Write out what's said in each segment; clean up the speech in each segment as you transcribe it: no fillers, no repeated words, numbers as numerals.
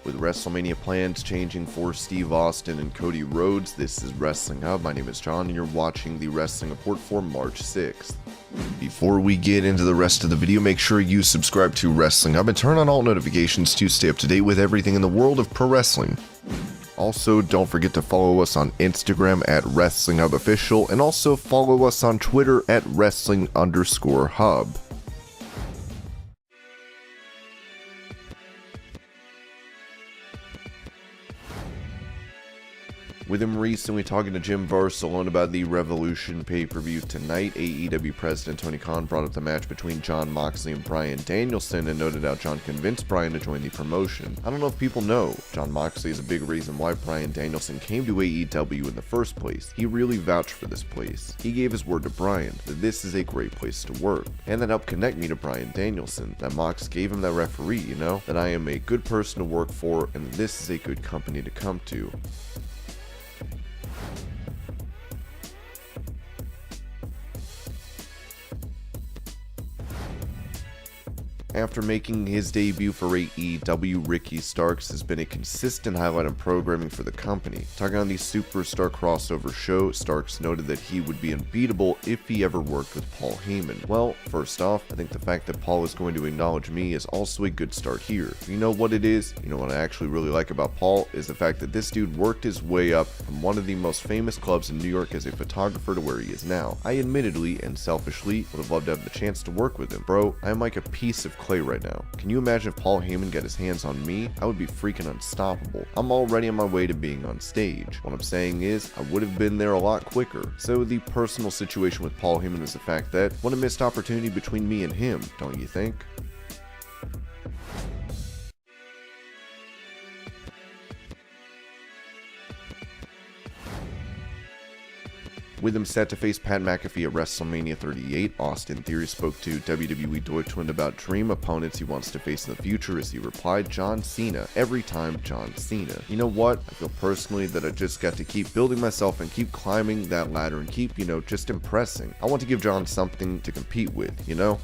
With WrestleMania plans changing for Steve Austin and Cody Rhodes, this is Wrestling Hub. My name is John, and you're watching the Wrestling Report for March 6th. Before we get into the rest of the video, make sure you subscribe to Wrestling Hub and turn on all notifications to stay up to date with everything in the world of pro wrestling. Also, don't forget to follow us on Instagram at WrestlingHubOfficial, and also follow us on Twitter at Wrestling_Hub. With him recently talking to Jim Barcelona about the Revolution pay-per-view tonight, AEW President Tony Khan brought up the match between Jon Moxley and Bryan Danielson and noted how Jon convinced Bryan to join the promotion. I don't know if people know, Jon Moxley is a big reason why Bryan Danielson came to AEW in the first place. He really vouched for this place. He gave his word to Bryan that this is a great place to work, and that helped connect me to Bryan Danielson, that Mox gave him that referee, that I am a good person to work for and that this is a good company to come to. After making his debut for AEW, Ricky Starks has been a consistent highlight in programming for the company. Talking on the Superstar crossover show, Starks noted that he would be unbeatable if he ever worked with Paul Heyman. Well, first off, I think the fact that Paul is going to acknowledge me is also a good start here. You know what it is? What I actually really like about Paul is the fact that this dude worked his way up from one of the most famous clubs in New York as a photographer to where he is now. I admittedly and selfishly would have loved to have the chance to work with him. Bro, I am like a piece of clay right now. Can you imagine if Paul Heyman got his hands on me? I would be freaking unstoppable. I'm already on my way to being on stage. What I'm saying is, I would have been there a lot quicker. So the personal situation with Paul Heyman is the fact that, what a missed opportunity between me and him, don't you think? With him set to face Pat McAfee at WrestleMania 38, Austin Theory spoke to WWE Deutschland about dream opponents he wants to face in the future as he replied, John Cena. Every time, John Cena. You know what? I feel personally that I just got to keep building myself and keep climbing that ladder and keep, just impressing. I want to give John something to compete with,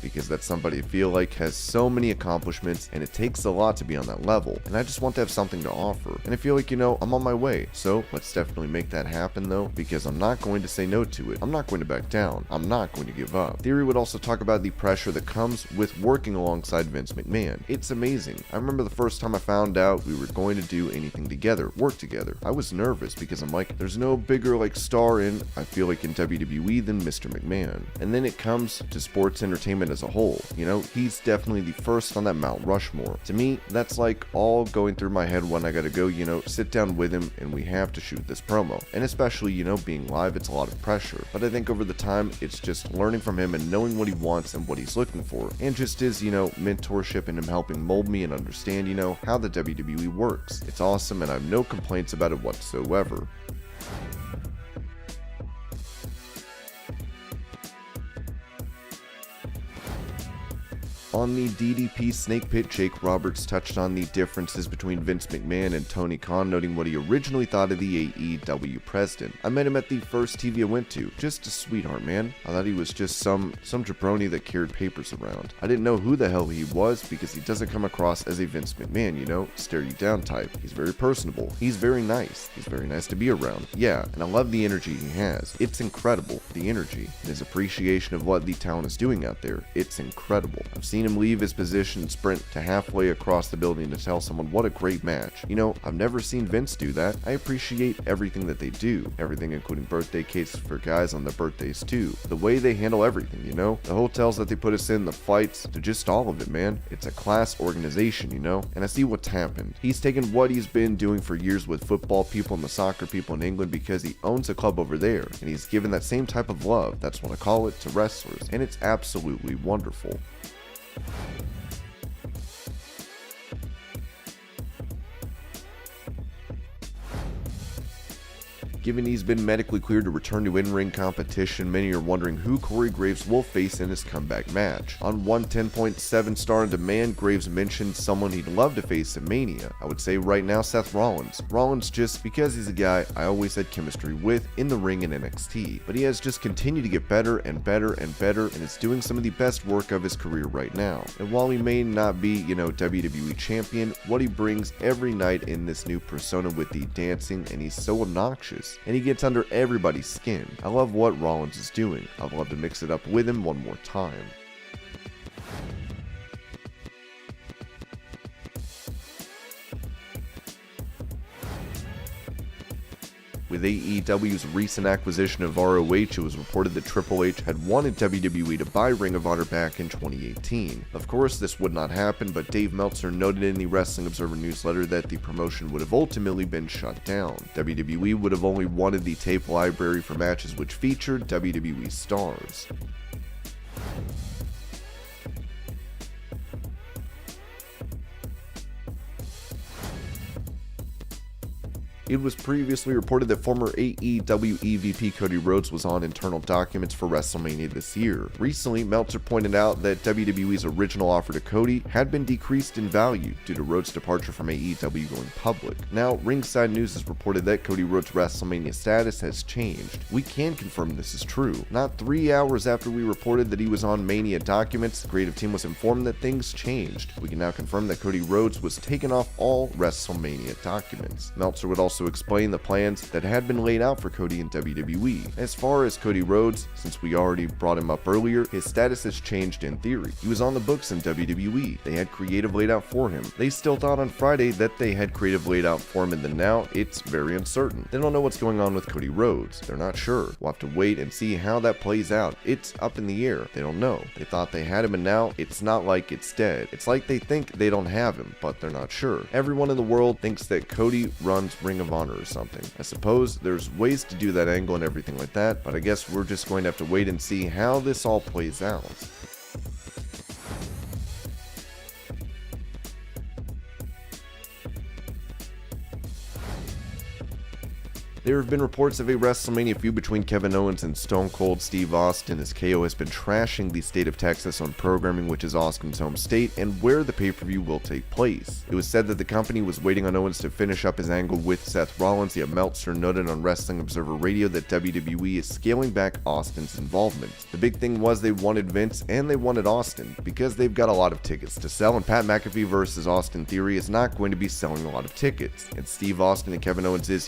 because that's somebody I feel like has so many accomplishments and it takes a lot to be on that level. And I just want to have something to offer. And I feel like, I'm on my way. So let's definitely make that happen though, because I'm not going to say no to it. I'm not going to back down. I'm not going to give up. Theory would also talk about the pressure that comes with working alongside Vince McMahon. It's amazing. I remember the first time I found out we were going to do anything together, work together. I was nervous because I'm like, there's no bigger star in, I feel like, in WWE than Mr. McMahon. And then it comes to sports entertainment as a whole. He's definitely the first on that Mount Rushmore. To me, that's all going through my head when I gotta go, sit down with him and we have to shoot this promo. And especially, being live, it's a lot of pressure. But I think over the time, it's just learning from him and knowing what he wants and what he's looking for. And just his, mentorship and him helping mold me and understand, how the WWE works. It's awesome and I have no complaints about it whatsoever. On the DDP Snake Pit, Jake Roberts touched on the differences between Vince McMahon and Tony Khan, noting what he originally thought of the AEW president. I met him at the first TV I went to. Just a sweetheart, man. I thought he was just some jabroni that carried papers around. I didn't know who the hell he was because he doesn't come across as a Vince McMahon, stare you down type. He's very personable. He's very nice. He's very nice to be around. Yeah, and I love the energy he has. It's incredible, the energy. And his appreciation of what the talent is doing out there. It's incredible. I've seen him leave his position and sprint to halfway across the building to tell someone what a great match. I've never seen Vince do that. I appreciate everything that they do. Everything including birthday cakes for guys on their birthdays too. The way they handle everything, the hotels that they put us in, the flights, to just all of it, man. It's a class organization, and I see what's happened. He's taken what he's been doing for years with football people and the soccer people in England because he owns a club over there, and he's given that same type of love, that's what I call it, to wrestlers, and it's absolutely wonderful. Given he's been medically cleared to return to in-ring competition, many are wondering who Corey Graves will face in his comeback match. On 110.7 Star on Demand, Graves mentioned someone he'd love to face at Mania. I would say right now Seth Rollins. Rollins just because he's a guy I always had chemistry with in the ring in NXT, but he has just continued to get better and better and better, and is doing some of the best work of his career right now. And while he may not be, WWE champion, what he brings every night in this new persona with the dancing, and he's so obnoxious, and he gets under everybody's skin. I love what Rollins is doing. I'd love to mix it up with him one more time. With AEW's recent acquisition of ROH, it was reported that Triple H had wanted WWE to buy Ring of Honor back in 2018. Of course, this would not happen, but Dave Meltzer noted in the Wrestling Observer newsletter that the promotion would have ultimately been shut down. WWE would have only wanted the tape library for matches which featured WWE stars. It was previously reported that former AEW EVP Cody Rhodes was on internal documents for WrestleMania this year. Recently, Meltzer pointed out that WWE's original offer to Cody had been decreased in value due to Rhodes' departure from AEW going public. Now, Ringside News has reported that Cody Rhodes' WrestleMania status has changed. We can confirm this is true. Not 3 hours after we reported that he was on Mania documents, the creative team was informed that things changed. We can now confirm that Cody Rhodes was taken off all WrestleMania documents. Meltzer would also explain the plans that had been laid out for Cody in WWE. As far as Cody Rhodes, since we already brought him up earlier, his status has changed in theory. He was on the books in WWE. They had creative laid out for him. They still thought on Friday that they had creative laid out for him, and then now it's very uncertain. They don't know what's going on with Cody Rhodes. They're not sure. We'll have to wait and see how that plays out. It's up in the air. They don't know. They thought they had him, and now it's not like it's dead. It's like they think they don't have him, but they're not sure. Everyone in the world thinks that Cody runs Ring of Honor or something. I suppose there's ways to do that angle and everything like that, but I guess we're just going to have to wait and see how this all plays out. There have been reports of a WrestleMania feud between Kevin Owens and Stone Cold Steve Austin, as KO has been trashing the state of Texas on programming, which is Austin's home state, and where the pay-per-view will take place. It was said that the company was waiting on Owens to finish up his angle with Seth Rollins, yet Meltzer noted on Wrestling Observer Radio that WWE is scaling back Austin's involvement. The big thing was they wanted Vince and they wanted Austin, because they've got a lot of tickets to sell, and Pat McAfee versus Austin Theory is not going to be selling a lot of tickets. And Steve Austin and Kevin Owens is,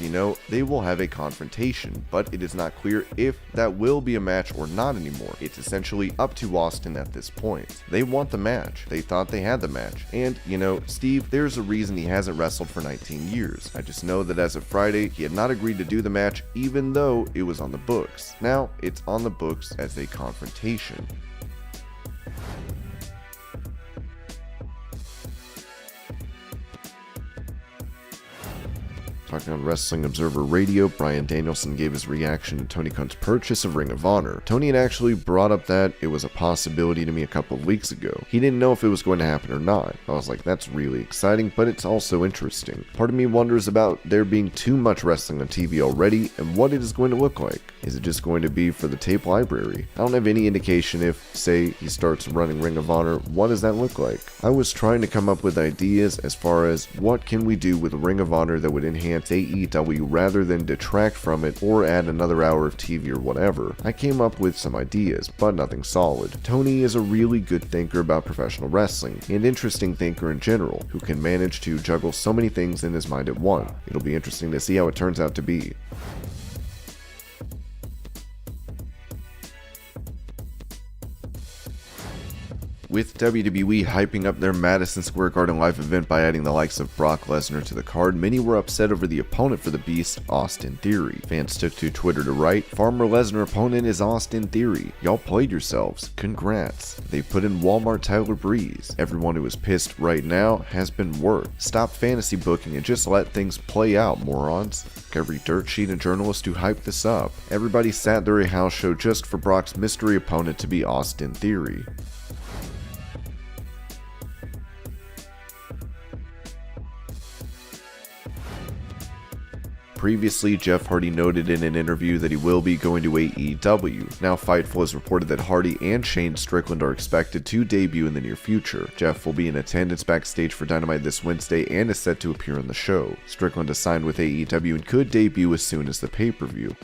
they will have a confrontation, but it is not clear if that will be a match or not anymore. It's essentially up to Austin at this point. They want the match. They thought they had the match. And, Steve, there's a reason he hasn't wrestled for 19 years. I just know that as of Friday, he had not agreed to do the match, even though it was on the books. Now, it's on the books as a confrontation. Talking on Wrestling Observer Radio, Bryan Danielson gave his reaction to Tony Khan's purchase of Ring of Honor. Tony had actually brought up that it was a possibility to me a couple of weeks ago. He didn't know if it was going to happen or not. I was like, that's really exciting, but it's also interesting. Part of me wonders about there being too much wrestling on TV already and what it is going to look like. Is it just going to be for the tape library? I don't have any indication if, say, he starts running Ring of Honor, what does that look like? I was trying to come up with ideas as far as what can we do with Ring of Honor that would enhance AEW rather than detract from it or add another hour of TV or whatever. I came up with some ideas, but nothing solid. Tony is a really good thinker about professional wrestling, and interesting thinker in general, who can manage to juggle so many things in his mind at once. It'll be interesting to see how it turns out to be. With WWE hyping up their Madison Square Garden live event by adding the likes of Brock Lesnar to the card, many were upset over the opponent for the Beast, Austin Theory. Fans took to Twitter to write, "Former Lesnar opponent is Austin Theory. Y'all played yourselves. Congrats." They put in Walmart Tyler Breeze. Everyone who is pissed right now has been worked. Stop fantasy booking and just let things play out, morons. Every dirt sheet and journalist who hyped this up. Everybody sat through a house show just for Brock's mystery opponent to be Austin Theory. Previously, Jeff Hardy noted in an interview that he will be going to AEW. Now, Fightful has reported that Hardy and Shane Strickland are expected to debut in the near future. Jeff will be in attendance backstage for Dynamite this Wednesday and is set to appear on the show. Strickland is signed with AEW and could debut as soon as the pay-per-view.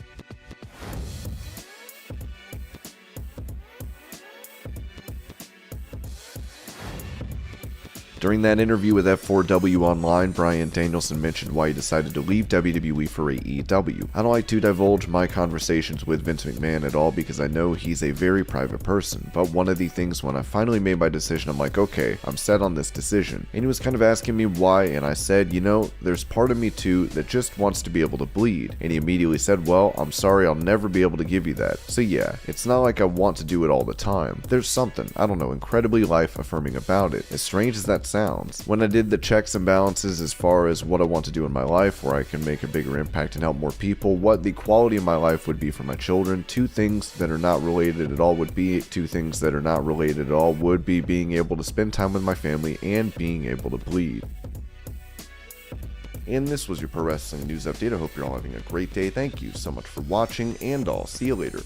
During that interview with F4W Online, Bryan Danielson mentioned why he decided to leave WWE for AEW. I don't like to divulge my conversations with Vince McMahon at all because I know he's a very private person, but one of the things when I finally made my decision, I'm like, okay, I'm set on this decision. And he was kind of asking me why, and I said, you know, there's part of me too that just wants to be able to bleed. And he immediately said, well, I'm sorry, I'll never be able to give you that. So yeah, it's not like I want to do it all the time. There's something, I don't know, incredibly life-affirming about it. As strange as that sounds. When I did the checks and balances as far as what I want to do in my life, where I can make a bigger impact and help more people, what the quality of my life would be for my children, two things that are not related at all would be being able to spend time with my family and being able to bleed. And this was your Pro Wrestling News Update. I hope you're all having a great day. Thank you so much for watching, and I'll see you later.